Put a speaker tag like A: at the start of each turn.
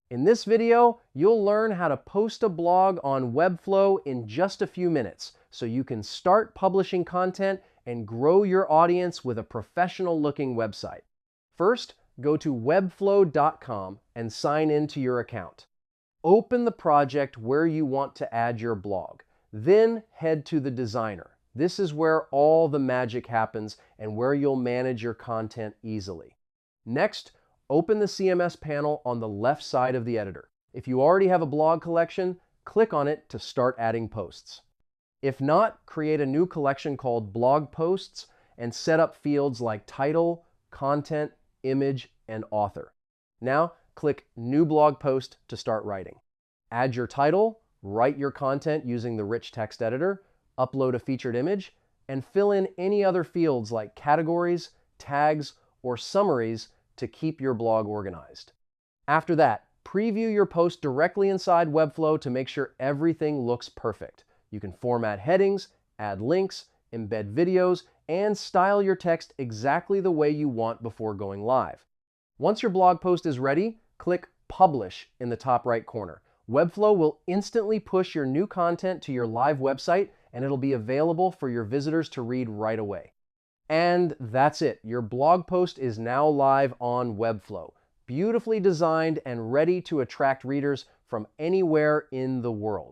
A: In this video, you'll learn how to post a blog on Webflow in just a few minutes so you can start publishing content and grow your audience with a professional-looking website. First, go to webflow.com and sign into your account. Open the project where you want to add your blog. Then head to the designer. This is where all the magic happens and where you'll manage your content easily. Next, open the CMS panel on the left side of the editor. If you already have a blog collection, click on it to start adding posts. If not, create a new collection called Blog Posts and set up fields like title, content, image, and author. Now, click New Blog Post to start writing. Add your title, write your content using the rich text editor, upload a featured image, and fill in any other fields like categories, tags, or summaries to keep your blog organized. After that, preview your post directly inside Webflow to make sure everything looks perfect. You can format headings, add links, embed videos, and style your text exactly the way you want before going live. Once your blog post is ready, click Publish in the top right corner. Webflow will instantly push your new content to your live website, and it'll be available for your visitors to read right away. And that's it. Your blog post is now live on Webflow, beautifully designed and ready to attract readers from anywhere in the world.